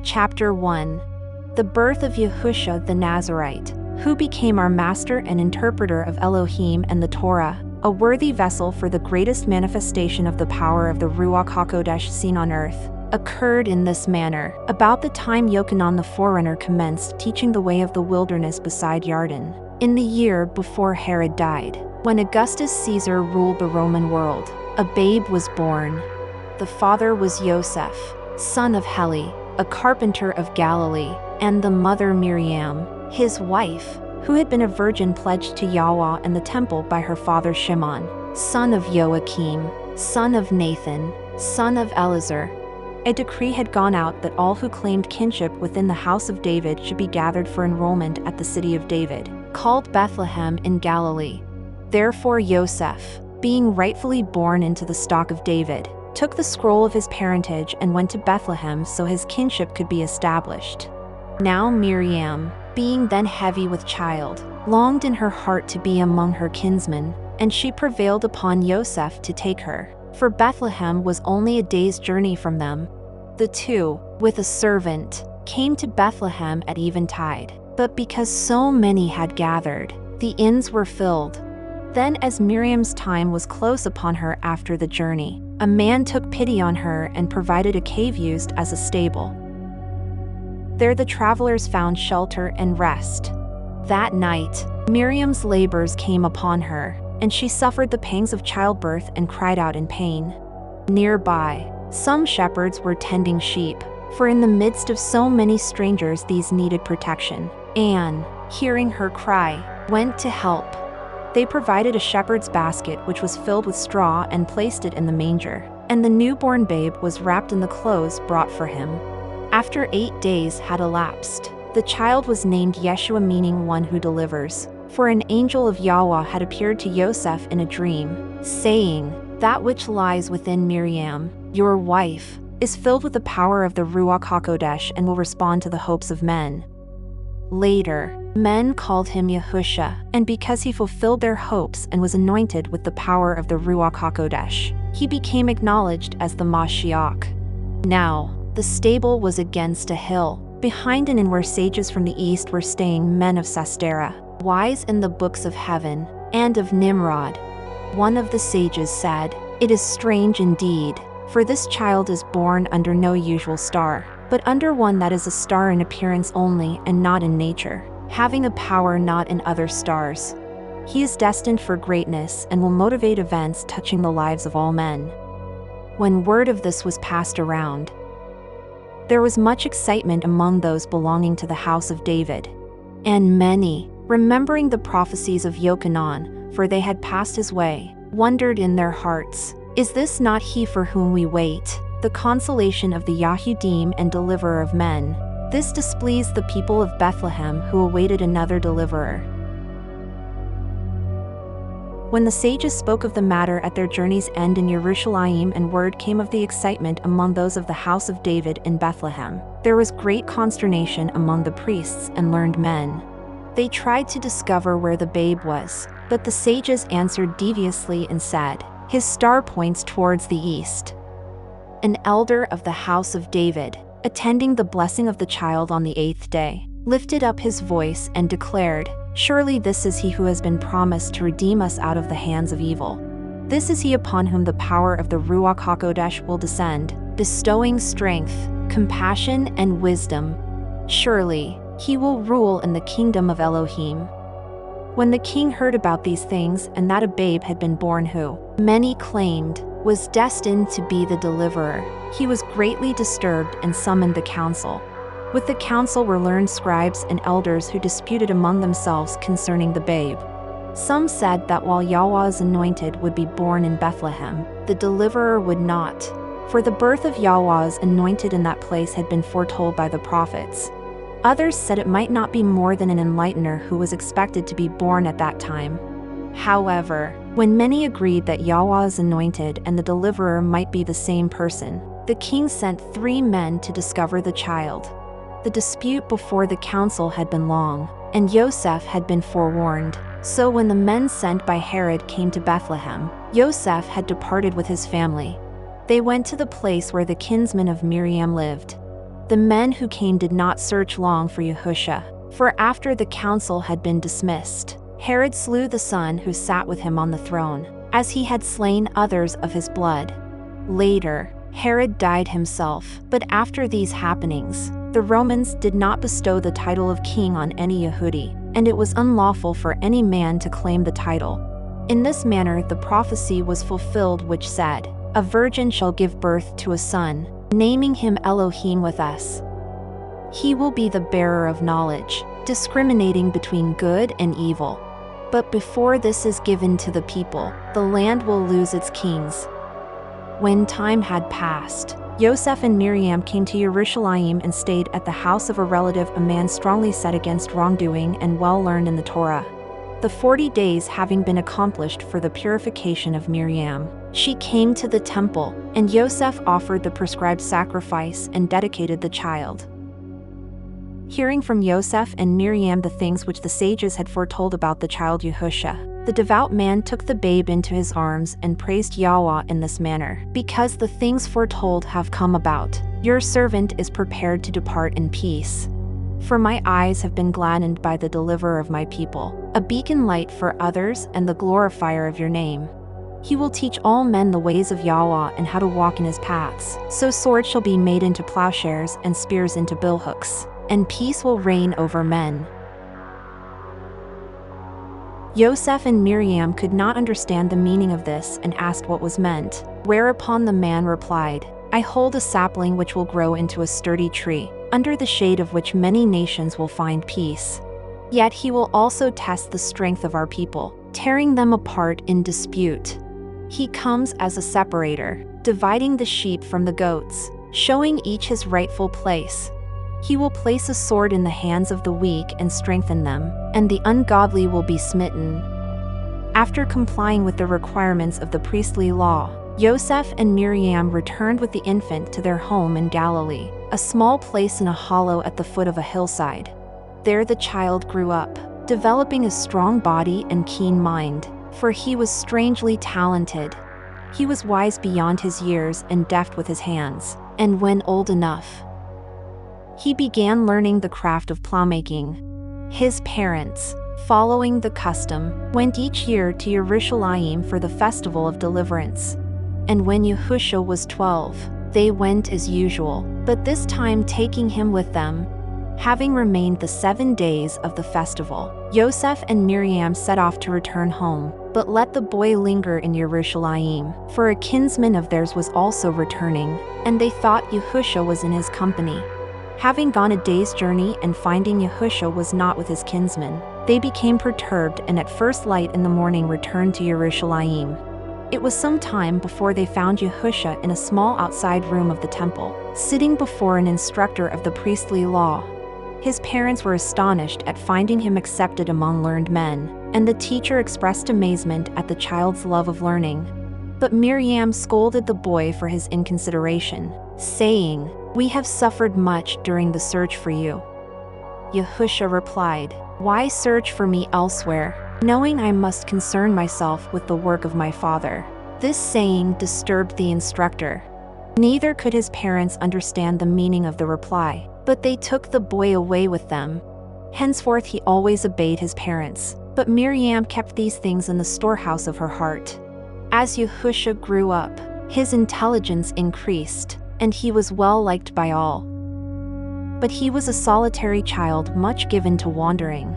Chapter 1. The birth of Yahushua the Nazarite, who became our master and interpreter of Elohim and the Torah, a worthy vessel for the greatest manifestation of the power of the Ruach HaKodesh seen on earth, occurred in this manner. About the time Yochanan the forerunner commenced teaching the way of the wilderness beside Yarden, in the year before Herod died, when Augustus Caesar ruled the Roman world, a babe was born. The father was Joseph, son of Heli, a carpenter of Galilee, and the mother Miriam, his wife, who had been a virgin pledged to Yahweh and the temple by her father Shimon, son of Joachim, son of Nathan, son of Elazar. A decree had gone out that all who claimed kinship within the house of David should be gathered for enrollment at the city of David, called Bethlehem in Galilee. Therefore Joseph, being rightfully born into the stock of David, took the scroll of his parentage and went to Bethlehem so his kinship could be established. Now Miriam, being then heavy with child, longed in her heart to be among her kinsmen, and she prevailed upon Joseph to take her, for Bethlehem was only a day's journey from them. The two, with a servant, came to Bethlehem at eventide, but because so many had gathered, the inns were filled. Then as Miriam's time was close upon her after the journey, a man took pity on her and provided a cave used as a stable. There the travelers found shelter and rest. That night, Miriam's labors came upon her, and she suffered the pangs of childbirth and cried out in pain. Nearby, some shepherds were tending sheep, for in the midst of so many strangers these needed protection. Anne, hearing her cry, went to help. They provided a shepherd's basket which was filled with straw and placed it in the manger, and the newborn babe was wrapped in the clothes brought for him. After 8 days had elapsed, the child was named Yeshua, meaning one who delivers, for an angel of Yahweh had appeared to Joseph in a dream, saying, "That which lies within Miriam, your wife, is filled with the power of the Ruach HaKodesh and will respond to the hopes of men." Later, men called him Yahushua, and because he fulfilled their hopes and was anointed with the power of the Ruach HaKodesh, he became acknowledged as the Mashiach. Now, the stable was against a hill, behind an inn where sages from the east were staying, men of Sastera, wise in the books of heaven, and of Nimrod. One of the sages said, "It is strange indeed, for this child is born under no usual star, but under one that is a star in appearance only and not in nature, having a power not in other stars. He is destined for greatness and will motivate events touching the lives of all men." When word of this was passed around, there was much excitement among those belonging to the house of David. And many, remembering the prophecies of Yochanan, for they had passed his way, wondered in their hearts, "Is this not he for whom we wait, the consolation of the Yahudim and deliverer of men?" This displeased the people of Bethlehem, who awaited another deliverer. When the sages spoke of the matter at their journey's end in Jerusalem and word came of the excitement among those of the house of David in Bethlehem, there was great consternation among the priests and learned men. They tried to discover where the babe was, but the sages answered deviously and said, "His star points towards the east." An elder of the house of David, attending the blessing of the child on the 8th day, lifted up his voice and declared, "Surely this is he who has been promised to redeem us out of the hands of evil. This is he upon whom the power of the Ruach HaKodesh will descend, bestowing strength, compassion, and wisdom. Surely, he will rule in the kingdom of Elohim." When the king heard about these things and that a babe had been born who, many claimed, was destined to be the deliverer, he was greatly disturbed and summoned the council. With the council were learned scribes and elders who disputed among themselves concerning the babe. Some said that while Yahweh's anointed would be born in Bethlehem, the deliverer would not, for the birth of Yahweh's anointed in that place had been foretold by the prophets. Others said it might not be more than an enlightener who was expected to be born at that time. However, when many agreed that Yahweh's anointed and the deliverer might be the same person, the king sent 3 men to discover the child. The dispute before the council had been long, and Joseph had been forewarned. So when the men sent by Herod came to Bethlehem, Joseph had departed with his family. They went to the place where the kinsman of Miriam lived. The men who came did not search long for Yahusha, for after the council had been dismissed, Herod slew the son who sat with him on the throne, as he had slain others of his blood. Later, Herod died himself, but after these happenings, the Romans did not bestow the title of king on any Yehudi, and it was unlawful for any man to claim the title. In this manner the prophecy was fulfilled which said, "A virgin shall give birth to a son, naming him Elohim with us. He will be the bearer of knowledge, discriminating between good and evil. But before this is given to the people, the land will lose its kings." When time had passed, Yosef and Miriam came to Jerusalem and stayed at the house of a relative, a man strongly set against wrongdoing and well learned in the Torah. The 40 days having been accomplished for the purification of Miriam, she came to the temple, and Yosef offered the prescribed sacrifice and dedicated the child. Hearing from Yosef and Miriam the things which the sages had foretold about the child Yahusha, the devout man took the babe into his arms and praised Yahweh in this manner, "Because the things foretold have come about, your servant is prepared to depart in peace. For my eyes have been gladdened by the deliverer of my people, a beacon light for others and the glorifier of your name. He will teach all men the ways of Yahweh and how to walk in his paths. So swords shall be made into plowshares and spears into billhooks, and peace will reign over men." Yosef and Miriam could not understand the meaning of this and asked what was meant, whereupon the man replied, "I hold a sapling which will grow into a sturdy tree, under the shade of which many nations will find peace. Yet he will also test the strength of our people, tearing them apart in dispute. He comes as a separator, dividing the sheep from the goats, showing each his rightful place. He will place a sword in the hands of the weak and strengthen them, and the ungodly will be smitten." After complying with the requirements of the priestly law, Yosef and Miriam returned with the infant to their home in Galilee, a small place in a hollow at the foot of a hillside. There the child grew up, developing a strong body and keen mind, for he was strangely talented. He was wise beyond his years and deft with his hands, and when old enough, he began learning the craft of plowmaking. His parents, following the custom, went each year to Jerusalem for the festival of deliverance. And when Yahusha was 12, they went as usual, but this time taking him with them. Having remained the 7 days of the festival, Yosef and Miriam set off to return home, but let the boy linger in Jerusalem, for a kinsman of theirs was also returning, and they thought Yahusha was in his company. Having gone a day's journey and finding Yahusha was not with his kinsmen, they became perturbed and at first light in the morning returned to Jerusalem. It was some time before they found Yahusha in a small outside room of the temple, sitting before an instructor of the priestly law. His parents were astonished at finding him accepted among learned men, and the teacher expressed amazement at the child's love of learning. But Miriam scolded the boy for his inconsideration, saying, "We have suffered much during the search for you." Yahusha replied, "Why search for me elsewhere, knowing I must concern myself with the work of my Father?" This saying disturbed the instructor. Neither could his parents understand the meaning of the reply, but they took the boy away with them. Henceforth he always obeyed his parents, but Miriam kept these things in the storehouse of her heart. As Yahusha grew up, his intelligence increased, and he was well liked by all. But he was a solitary child, much given to wandering.